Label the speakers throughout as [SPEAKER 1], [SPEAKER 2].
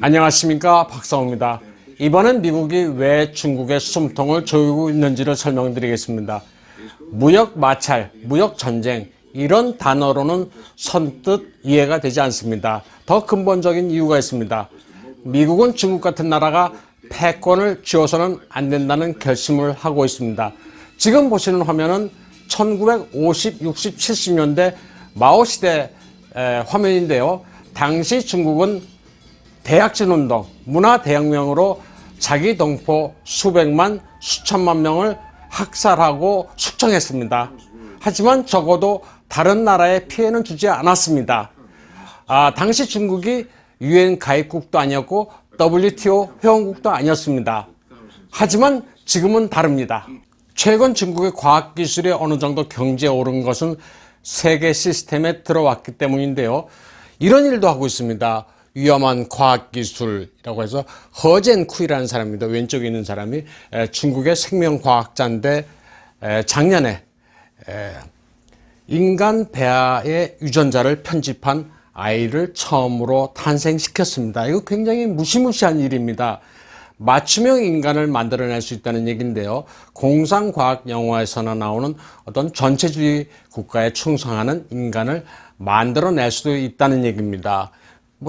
[SPEAKER 1] 안녕하십니까, 박사호입니다. 이번엔 미국이 왜 중국의 숨통을 조이고 있는지를 설명드리겠습니다. 무역 마찰, 무역 전쟁 이런 단어로는 선뜻 이해가 되지 않습니다. 더 근본적인 이유가 있습니다. 미국은 중국 같은 나라가 패권을 쥐어서는 안 된다는 결심을 하고 있습니다. 지금 보시는 화면은 1950, 60, 70년대 마오 시대 화면인데요. 당시 중국은 대약진운동, 문화대혁명으로 자기 동포 수백만, 수천만 명을 학살하고 숙청했습니다. 하지만 적어도 다른 나라에 피해는 주지 않았습니다. 당시 중국이 UN 가입국도 아니었고 WTO 회원국도 아니었습니다. 하지만 지금은 다릅니다. 최근 중국의 과학기술이 어느 정도 경지에 오른 것은 세계 시스템에 들어왔기 때문인데요. 이런 일도 하고 있습니다. 위험한 과학기술이라고 해서 허젠쿠이라는 사람입니다. 왼쪽에 있는 사람이 중국의 생명과학자인데 작년에 인간 배아의 유전자를 편집한 아이를 처음으로 탄생시켰습니다. 이거 굉장히 무시무시한 일입니다. 맞춤형 인간을 만들어낼 수 있다는 얘기인데요. 공상과학 영화에서나 나오는 어떤 전체주의 국가에 충성하는 인간을 만들어낼 수도 있다는 얘기입니다.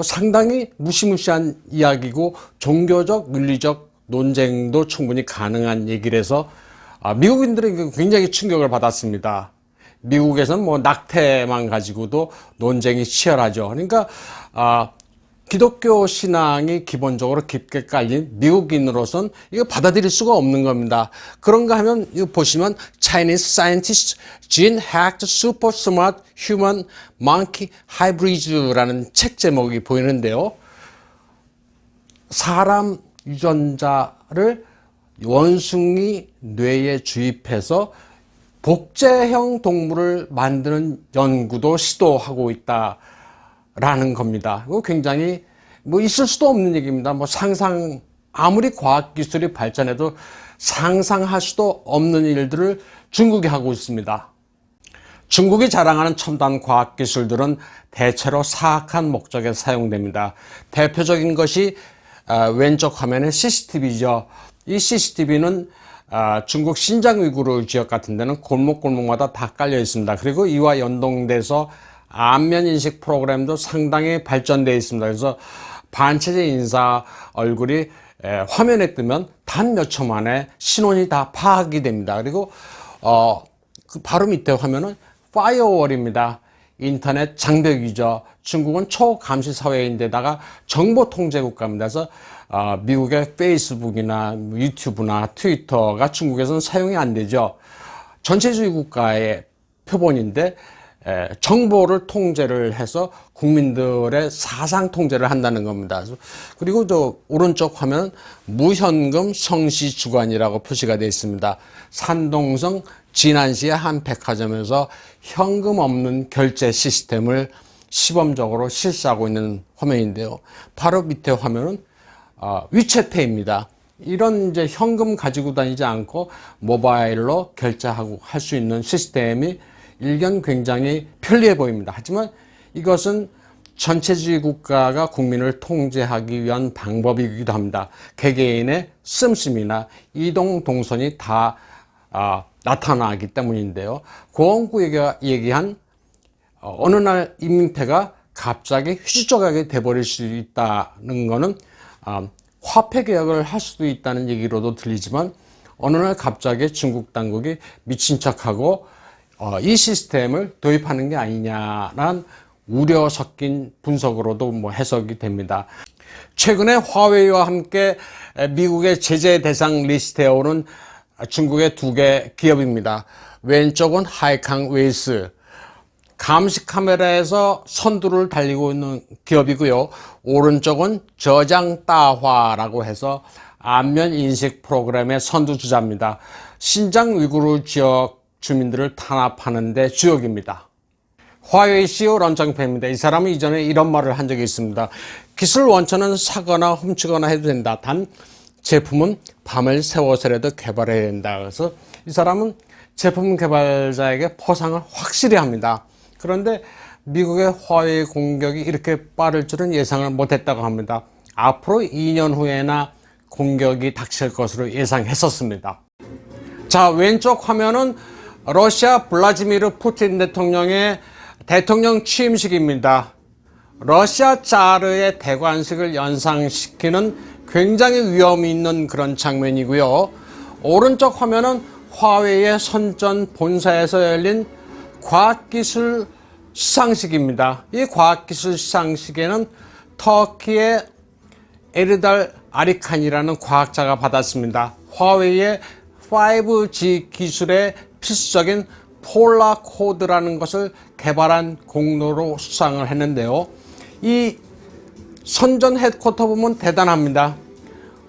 [SPEAKER 1] 상당히 무시무시한 이야기고 종교적, 윤리적 논쟁도 충분히 가능한 얘기라서 미국인들은 굉장히 충격을 받았습니다. 미국에서는 낙태만 가지고도 논쟁이 치열하죠. 그러니까 기독교 신앙이 기본적으로 깊게 깔린 미국인으로서는 이거 받아들일 수가 없는 겁니다. 그런가 하면 이거 보시면 Chinese scientists gene hacked super smart human monkey hybrids라는 책 제목이 보이는데요. 사람 유전자를 원숭이 뇌에 주입해서 복제형 동물을 만드는 연구도 시도하고 있다라는 겁니다. 이거 굉장히 있을 수도 없는 얘기입니다. 아무리 과학기술이 발전해도 상상할 수도 없는 일들을 중국이 하고 있습니다. 중국이 자랑하는 첨단 과학기술들은 대체로 사악한 목적에 사용됩니다. 대표적인 것이 왼쪽 화면의 CCTV죠. 이 CCTV는 중국 신장 위구르 지역 같은 데는 골목골목마다 다 깔려 있습니다. 그리고 이와 연동돼서 안면 인식 프로그램도 상당히 발전되어 있습니다. 그래서 반체제 인사 얼굴이 화면에 뜨면 단 몇 초 만에 신원이 다 파악이 됩니다. 그리고 그 바로 밑에 화면은 파이어월입니다. 인터넷 장벽이죠. 중국은 초감시 사회인데다가 정보 통제 국가입니다. 그래서 미국의 페이스북이나 유튜브나 트위터가 중국에서는 사용이 안 되죠. 전체주의 국가의 표본인데 정보를 통제를 해서 국민들의 사상 통제를 한다는 겁니다. 그리고 저 오른쪽 화면 무현금 성시 주관이라고 표시가 되어 있습니다. 산동성 진안시의 한 백화점에서 현금 없는 결제 시스템을 시범적으로 실시하고 있는 화면인데요. 바로 밑에 화면은 위챗페이입니다. 이런 이제 현금 가지고 다니지 않고 모바일로 결제하고 할 수 있는 시스템이 일견 굉장히 편리해 보입니다. 하지만 이것은 전체주의 국가가 국민을 통제하기 위한 방법이기도 합니다. 개개인의 씀씀이나 이동 동선이 다 나타나기 때문인데요. 고원구가 얘기한 어느 날 임민폐가 갑자기 휴지조각이 돼버릴 수 있다는 것은 화폐 개혁을 할 수도 있다는 얘기로도 들리지만 어느 날 갑자기 중국 당국이 미친 척하고 이 시스템을 도입하는 게 아니냐라는 우려 섞인 분석으로도 해석이 됩니다. 최근에 화웨이와 함께 미국의 제재 대상 리스트에 오른 중국의 두 개 기업입니다. 왼쪽은 하이캉 웨이스, 감시 카메라에서 선두를 달리고 있는 기업이고요. 오른쪽은 저장 따화라고 해서 안면 인식 프로그램의 선두주자입니다. 신장 위구르 지역 주민들을 탄압하는 데 주역입니다. 화웨이 CEO 런정페입니다. 이 사람은 이전에 이런 말을 한 적이 있습니다. 기술 원천은 사거나 훔치거나 해도 된다. 단 제품은 밤을 새워서라도 개발해야 된다. 그래서 이 사람은 제품 개발자에게 포상을 확실히 합니다. 그런데 미국의 화웨이 공격이 이렇게 빠를 줄은 예상을 못했다고 합니다. 앞으로 2년 후에나 공격이 닥칠 것으로 예상했었습니다. 자, 왼쪽 화면은 러시아 블라디미르 푸틴 대통령의 대통령 취임식입니다. 러시아 자르의 대관식을 연상시키는 굉장히 위험이 있는 그런 장면이고요. 오른쪽 화면은 화웨이의 선전 본사에서 열린 과학기술 시상식입니다. 이 과학기술 시상식에는 터키의 에르달 아리칸이라는 과학자가 받았습니다. 화웨이의 5G 기술의 필수적인 폴라 코드라는 것을 개발한 공로로 수상을 했는데요. 이 선전 헤드쿼터 보면 대단합니다.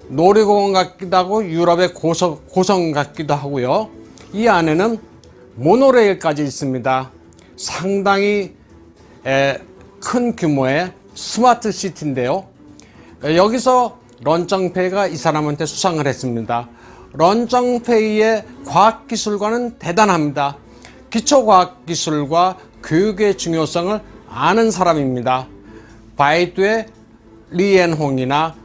[SPEAKER 1] 놀이공원 같기도 하고 유럽의 고성 같기도 하고요. 이 안에는 모노레일까지 있습니다. 상당히 큰 규모의 스마트 시티인데요. 여기서 런정페이가 이 사람한테 수상을 했습니다. 런정페이의 과학기술과는 대단합니다. 기초과학기술과 교육의 중요성을 아는 사람입니다. 바이두의 리엔홍이나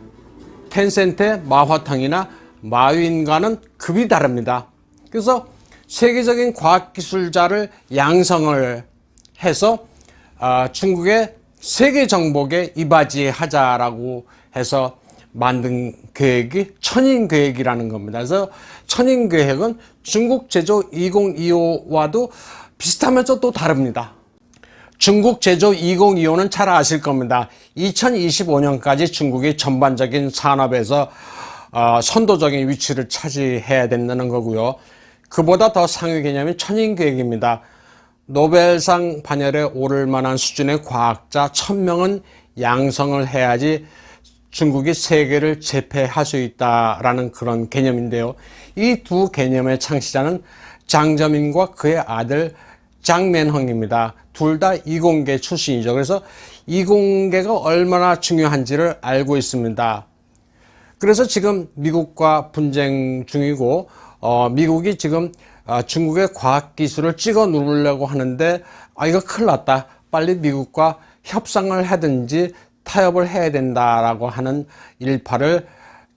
[SPEAKER 1] 텐센트의 마화탕이나 마윈과는 급이 다릅니다. 그래서 세계적인 과학기술자를 양성을 해서 중국의 세계 정복에 이바지하자라고 해서 만든 계획이 천인계획이라는 겁니다. 그래서 천인계획은 중국 제조 2025와도 비슷하면서 또 다릅니다. 중국 제조 2025는 잘 아실 겁니다. 2025년까지 중국이 전반적인 산업에서 선도적인 위치를 차지해야 된다는 거고요. 그보다 더 상위 개념이 천인계획입니다. 노벨상 반열에 오를 만한 수준의 과학자 1000명은 양성을 해야지 중국이 세계를 제패할 수 있다라는 그런 개념인데요. 이 두 개념의 창시자는 장저민과 그의 아들 장맨헝입니다. 둘 다 이공계 출신이죠. 그래서 이공계가 얼마나 중요한지를 알고 있습니다. 그래서 지금 미국과 분쟁 중이고 미국이 지금 중국의 과학기술을 찍어 누르려고 하는데 이거 큰일 났다. 빨리 미국과 협상을 하든지 타협을 해야 된다라고 하는 일파를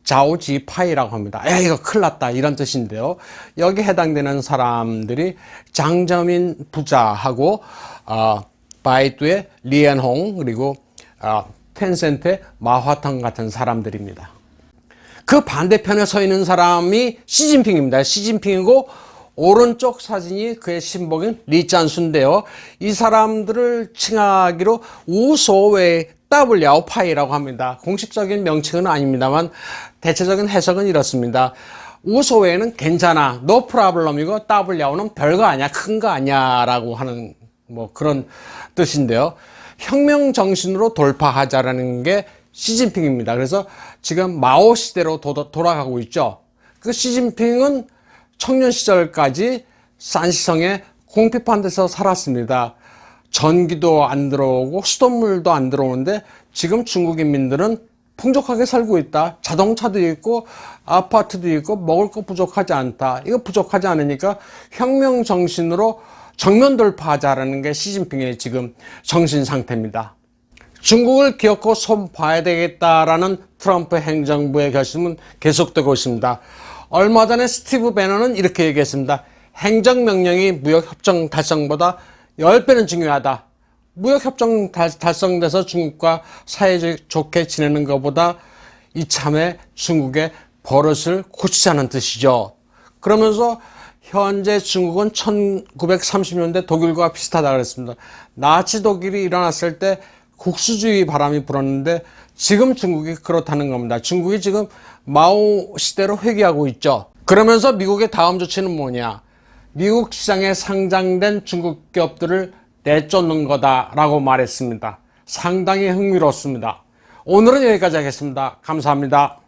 [SPEAKER 1] 자오지파이라고 합니다. 야, 이거 큰일 났다 이런 뜻인데요. 여기 해당되는 사람들이 장저민 부자하고 바이두의 리엔홍 그리고 텐센트의 마화탕 같은 사람들입니다. 그 반대편에 서 있는 사람이 시진핑입니다. 시진핑이고 오른쪽 사진이 그의 신복인 리짠수인데요. 이 사람들을 칭하기로 우소외 따블야오파이라고 합니다. 공식적인 명칭은 아닙니다만 대체적인 해석은 이렇습니다. 우소외는 괜찮아, no problem이고 따블야오는 별거 아니야, 큰 거 아니야 라고 하는 뭐 그런 뜻인데요. 혁명 정신으로 돌파하자라는 게 시진핑입니다. 그래서 지금 마오 시대로 돌아가고 있죠. 그 시진핑은 청년 시절까지 산시성의 공피판 데서 살았습니다. 전기도 안 들어오고 수돗물도 안 들어오는데 지금 중국인민들은 풍족하게 살고 있다. 자동차도 있고 아파트도 있고 먹을 거 부족하지 않다. 이거 부족하지 않으니까 혁명 정신으로 정면 돌파하자라는 게 시진핑의 지금 정신 상태입니다. 중국을 기어코 손 봐야 되겠다라는 트럼프 행정부의 결심은 계속되고 있습니다. 얼마 전에 스티브 배너는 이렇게 얘기했습니다. 행정명령이 무역협정 달성보다 10배는 중요하다. 무역협정 달성돼서 중국과 사이좋게 지내는 것보다 이참에 중국의 버릇을 고치자는 뜻이죠. 그러면서 현재 중국은 1930년대 독일과 비슷하다고 그랬습니다. 나치 독일이 일어났을 때 국수주의 바람이 불었는데 지금 중국이 그렇다는 겁니다. 중국이 지금 마오 시대로 회귀하고 있죠. 그러면서 미국의 다음 조치는 뭐냐? 미국 시장에 상장된 중국 기업들을 내쫓는 거다라고 말했습니다. 상당히 흥미롭습니다. 오늘은 여기까지 하겠습니다. 감사합니다.